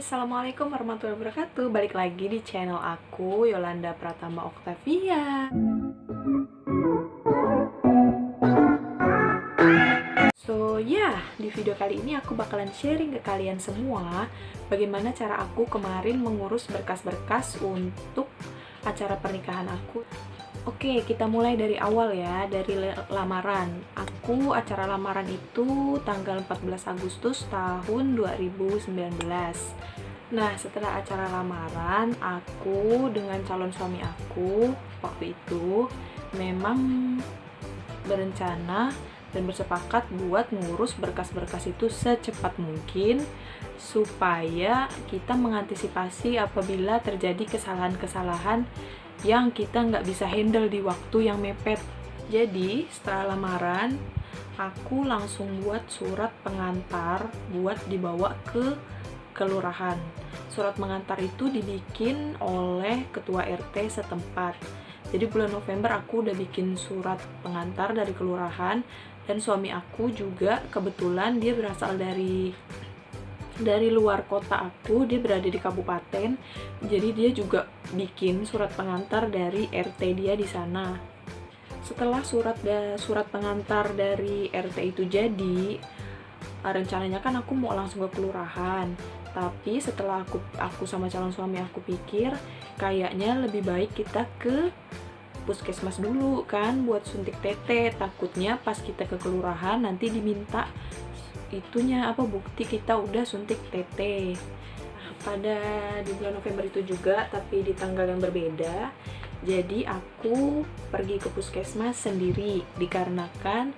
Assalamualaikum warahmatullahi wabarakatuh. Balik lagi di channel aku, Yolanda Pratama Octavia. Di video kali ini aku bakalan sharing ke kalian semua bagaimana cara aku kemarin mengurus berkas-berkas untuk acara pernikahan aku. Oke, kita mulai dari awal ya, dari lamaran. Acara lamaran itu tanggal 14 Agustus tahun 2019. Nah, setelah acara lamaran, aku dengan calon suami aku waktu itu memang berencana dan bersepakat buat ngurus berkas-berkas itu secepat mungkin supaya kita mengantisipasi apabila terjadi kesalahan-kesalahan yang kita nggak bisa handle di waktu yang mepet. Jadi setelah lamaran, aku langsung buat surat pengantar buat dibawa ke kelurahan. Surat pengantar itu dibikin oleh ketua RT setempat. Jadi bulan November aku udah bikin surat pengantar dari kelurahan, dan suami aku juga kebetulan dia berasal dari luar kota aku, dia berada di kabupaten, jadi dia juga bikin surat pengantar dari RT dia di sana. Setelah surat pengantar dari RT itu jadi, rencananya kan aku mau langsung ke kelurahan, tapi setelah aku sama calon suami aku pikir kayaknya lebih baik kita ke puskesmas dulu kan buat suntik tete, takutnya pas kita ke kelurahan nanti diminta bukti kita udah suntik tete. Pada di bulan November itu juga, tapi di tanggal yang berbeda. Jadi aku pergi ke puskesmas sendiri dikarenakan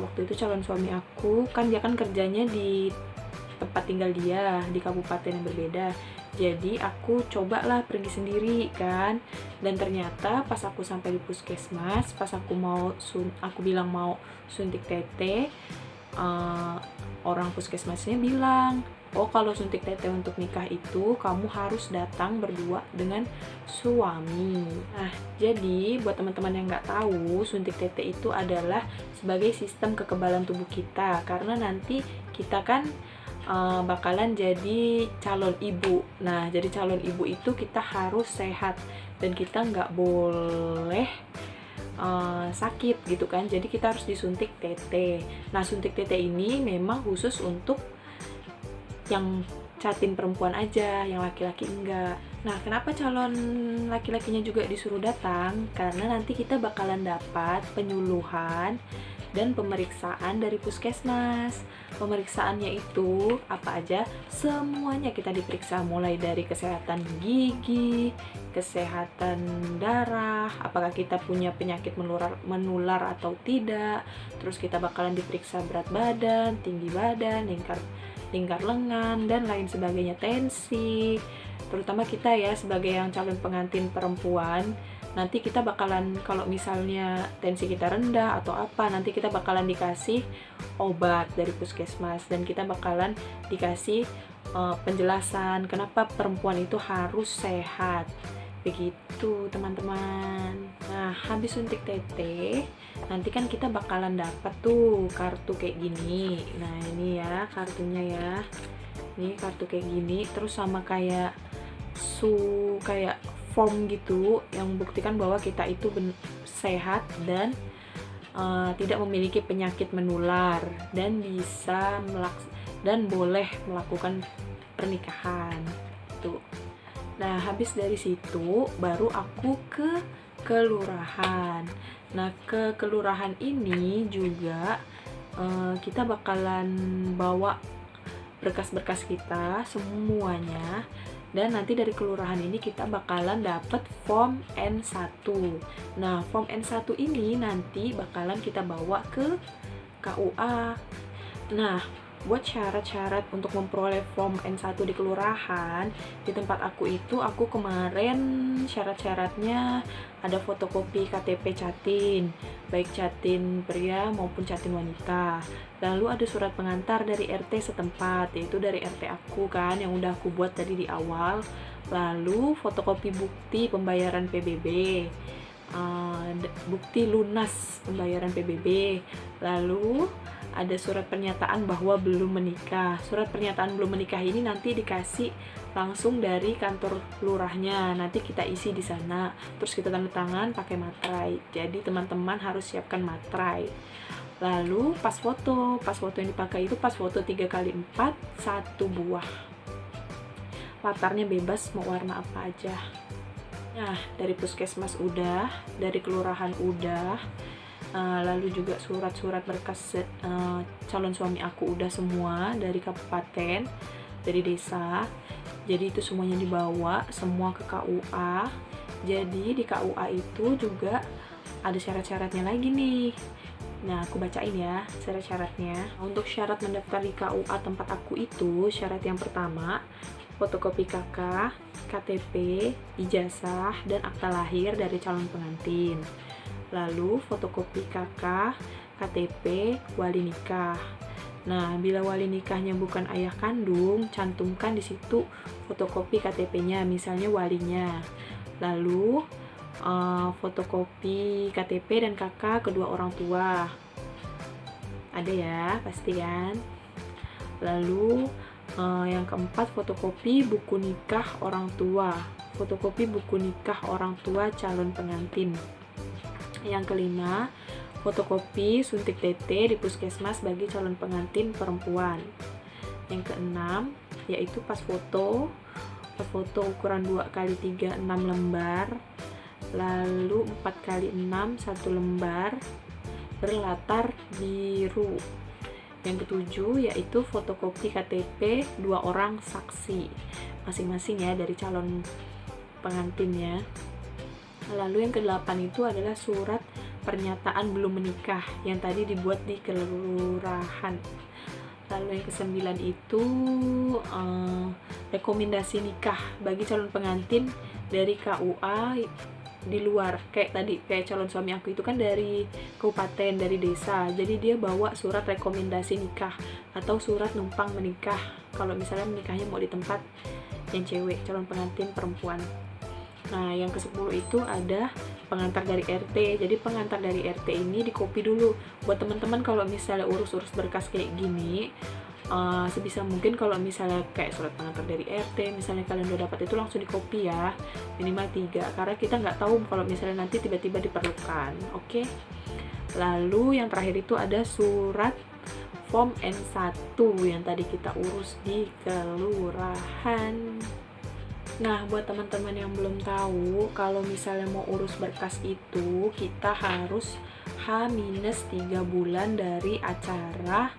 waktu itu calon suami aku kan dia kan kerjanya di tempat tinggal dia di kabupaten yang berbeda. Jadi aku cobalah pergi sendiri kan, dan ternyata pas aku sampai di puskesmas, pas aku bilang mau suntik tete, orang puskesmasnya bilang, oh kalau suntik tete untuk nikah itu kamu harus datang berdua dengan suami. Nah, jadi buat teman-teman yang nggak tahu, suntik tete itu adalah sebagai sistem kekebalan tubuh kita, karena nanti kita kan bakalan jadi calon ibu. Nah, jadi calon ibu itu kita harus sehat dan kita nggak boleh sakit gitu kan. Jadi kita harus disuntik tete. Nah, suntik tete ini memang khusus untuk yang catin perempuan aja, yang laki-laki enggak. Nah, kenapa calon laki-lakinya juga disuruh datang? Karena nanti kita bakalan dapat penyuluhan dan pemeriksaan dari puskesmas. Pemeriksaannya itu apa aja? Semuanya kita diperiksa, mulai dari kesehatan gigi, kesehatan darah, apakah kita punya penyakit menular atau tidak. Terus kita bakalan diperiksa berat badan, tinggi badan, lingkar lengan, dan lain sebagainya, tensi. Terutama kita ya sebagai yang calon pengantin perempuan, nanti kita bakalan, kalau misalnya tensi kita rendah atau apa, nanti kita bakalan dikasih obat dari puskesmas, dan kita bakalan dikasih penjelasan kenapa perempuan itu harus sehat. Begitu teman-teman. Nah, habis suntik tete, nanti kan kita bakalan dapat tuh kartu kayak gini. Nah, ini ya kartunya ya. Ini kartu kayak gini, terus sama kayak form gitu yang membuktikan bahwa kita itu sehat dan tidak memiliki penyakit menular dan bisa boleh melakukan pernikahan tuh. Nah, habis dari situ baru aku ke kelurahan. Nah, ke kelurahan ini juga kita bakalan bawa berkas-berkas kita semuanya, dan nanti dari kelurahan ini kita bakalan dapet form N1. Nah, form N1 ini nanti bakalan kita bawa ke KUA. Nah, buat syarat-syarat untuk memperoleh form N1 di kelurahan, di tempat aku itu, aku kemarin syarat-syaratnya ada fotokopi KTP Catin, baik Catin pria maupun Catin wanita. Lalu ada surat pengantar dari RT setempat, yaitu dari RT aku kan, yang udah aku buat tadi di awal. Lalu fotokopi bukti pembayaran PBB, bukti lunas pembayaran PBB. Lalu ada surat pernyataan bahwa belum menikah. Surat pernyataan belum menikah ini nanti dikasih langsung dari kantor lurahnya, nanti kita isi di sana, terus kita tanda tangan pakai materai. Jadi teman-teman harus siapkan materai. Lalu pas foto yang dipakai itu pas foto 3x4 1 buah. Latarnya bebas mau warna apa aja. Nah, dari puskesmas udah, dari kelurahan udah, lalu juga surat-surat berkas calon suami aku udah semua, dari kabupaten, dari desa. Jadi itu semuanya dibawa semua ke KUA. Jadi di KUA itu juga ada syarat-syaratnya lagi nih. Nah, aku bacain ya syarat-syaratnya. Untuk syarat mendaftar di KUA tempat aku itu, syarat yang pertama, fotokopi KK, KTP, ijazah, dan akta lahir dari calon pengantin. Lalu fotokopi KK, KTP, wali nikah. Nah, bila wali nikahnya bukan ayah kandung, cantumkan di situ fotokopi KTP-nya, misalnya walinya. Lalu fotokopi KTP dan KK kedua orang tua. Ada ya, pasti kan? Lalu yang keempat, fotokopi buku nikah orang tua. Fotokopi buku nikah orang tua calon pengantin. Yang kelima, fotokopi suntik TT di puskesmas bagi calon pengantin perempuan. Yang keenam, yaitu pas foto ukuran 2x3 6 lembar, lalu 4x6 1 lembar, berlatar biru. Yang ketujuh, yaitu fotokopi KTP 2 orang saksi masing-masing ya dari calon pengantinnya. Lalu yang kedelapan itu adalah surat pernyataan belum menikah yang tadi dibuat di kelurahan. Lalu yang kesembilan itu rekomendasi nikah bagi calon pengantin dari KUA di luar. Kayak calon suami aku itu kan dari kabupaten, dari desa. Jadi dia bawa surat rekomendasi nikah atau surat numpang menikah kalau misalnya menikahnya mau di tempat yang cewek, calon pengantin perempuan. Nah, yang ke-10 itu ada pengantar dari RT. Jadi pengantar dari RT ini dikopi dulu. Buat teman-teman kalau misalnya urus-urus berkas kayak gini, sebisa mungkin kalau misalnya kayak surat pengantar dari RT, misalnya kalian udah dapat itu langsung dikopi ya, minimal 3, karena kita nggak tahu kalau misalnya nanti tiba-tiba diperlukan. Oke. Lalu yang terakhir itu ada surat form N1 yang tadi kita urus di kelurahan. Nah, buat teman-teman yang belum tahu, kalau misalnya mau urus berkas itu, kita harus H-3 bulan dari acara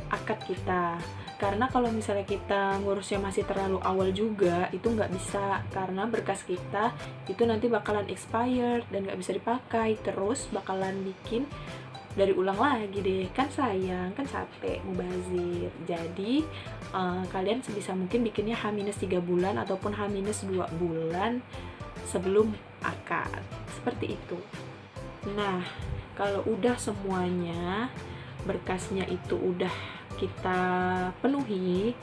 akad kita. Karena kalau misalnya kita ngurusnya masih terlalu awal juga, itu nggak bisa. Karena berkas kita itu nanti bakalan expired dan nggak bisa dipakai. Terus bakalan bikin dari ulang lagi deh, kan sayang, kan capek, mubazir. Jadi kalian sebisa mungkin bikinnya H-3 bulan ataupun H-2 bulan sebelum akad, seperti itu. Nah, kalau udah semuanya berkasnya itu udah kita penuhi,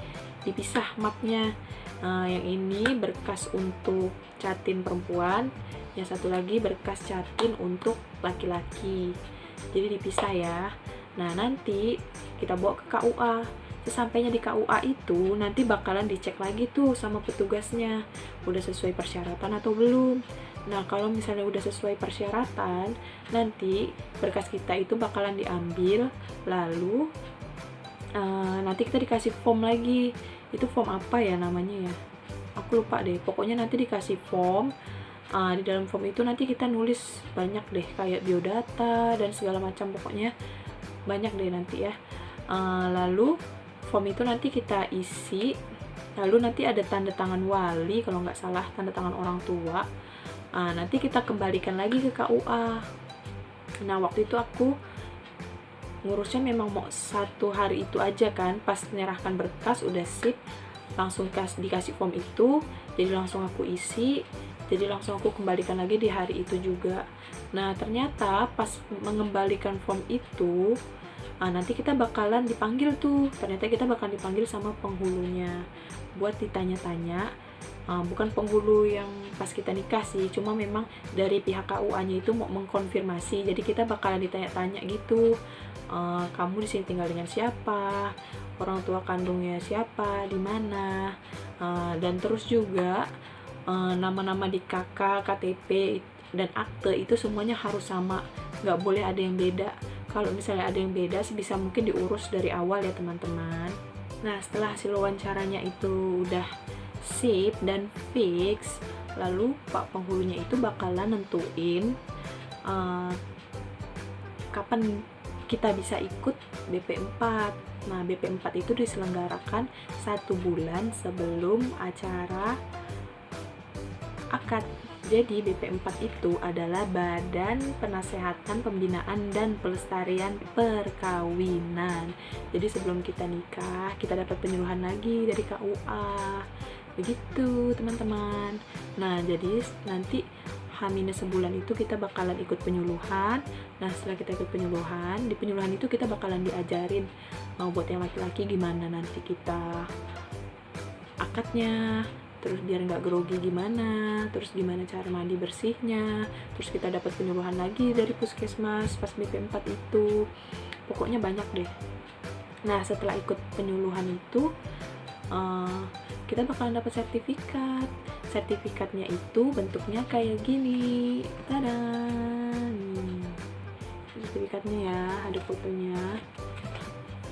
dipisah mapnya. Yang ini berkas untuk catin perempuan, yang satu lagi berkas catin untuk laki-laki. Jadi dipisah ya. Nah, nanti kita bawa ke KUA. Sesampainya di KUA itu nanti bakalan dicek lagi tuh sama petugasnya, udah sesuai persyaratan atau belum. Nah, kalau misalnya udah sesuai persyaratan, nanti berkas kita itu bakalan diambil, lalu nanti kita dikasih form lagi. Itu form apa ya namanya ya? Aku lupa deh. Pokoknya nanti dikasih form. Di dalam form itu nanti kita nulis banyak deh, kayak biodata dan segala macam, pokoknya banyak deh nanti ya. Lalu form itu nanti kita isi, lalu nanti ada tanda tangan wali kalau nggak salah, tanda tangan orang tua. Nanti kita kembalikan lagi ke KUA. Nah, waktu itu aku ngurusnya memang mau 1 hari itu aja kan, pas menyerahkan berkas udah sip, langsung dikasih form itu, jadi langsung aku isi. Jadi langsung aku kembalikan lagi di hari itu juga. Nah, ternyata pas mengembalikan form itu, nanti kita bakalan dipanggil tuh. Ternyata kita bakalan dipanggil sama penghulunya buat ditanya-tanya bukan penghulu yang pas kita nikah sih, cuma memang dari pihak KUA-nya itu mau mengkonfirmasi. Jadi kita bakalan ditanya-tanya gitu, kamu di sini tinggal dengan siapa, orang tua kandungnya siapa, di mana, dan terus juga nama-nama di KK, KTP, dan akte itu semuanya harus sama, nggak boleh ada yang beda. Kalau misalnya ada yang beda sebisa mungkin diurus dari awal ya teman-teman. Nah, setelah hasil wawancaranya itu udah sip dan fix, lalu Pak Penghulunya itu bakalan nentuin kapan kita bisa ikut BP4. Nah, BP4 itu diselenggarakan 1 bulan sebelum acara akad. Jadi BP4 itu adalah Badan Penasehatan Pembinaan dan Pelestarian Perkawinan. Jadi sebelum kita nikah, kita dapat penyuluhan lagi dari KUA. Begitu teman-teman. Nah, jadi nanti H- sebulan itu kita bakalan ikut penyuluhan. Nah, setelah kita ikut penyuluhan, di penyuluhan itu kita bakalan diajarin buat yang laki-laki gimana nanti kita akadnya, terus biar nggak grogi gimana, terus gimana cara mandi bersihnya, terus kita dapat penyuluhan lagi dari puskesmas pas BP4 itu. Pokoknya banyak deh. Nah, setelah ikut penyuluhan itu kita bakalan dapat sertifikat. Sertifikatnya itu bentuknya kayak gini. Tada! Nih. Sertifikatnya ya, ada fotonya.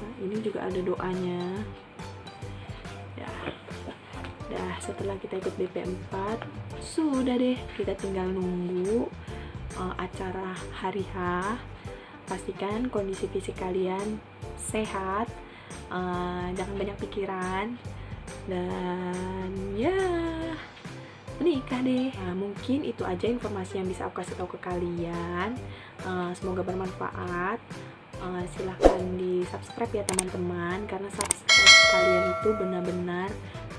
Nah, ini juga ada doanya. Ya. Dah, setelah kita ikut BP4, sudah deh, kita tinggal nunggu acara hari H. Pastikan kondisi fisik kalian sehat, jangan banyak pikiran, dan ya menikah deh. Nah, mungkin itu aja informasi yang bisa aku kasih tahu ke kalian. Semoga bermanfaat. Silahkan di subscribe ya teman-teman, karena subscribe kalian itu benar-benar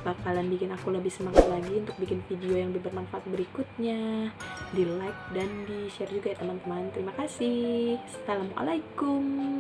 bakalan bikin aku lebih semangat lagi untuk bikin video yang lebih bermanfaat berikutnya. Di like dan di share juga ya teman-teman. Terima kasih. Assalamualaikum.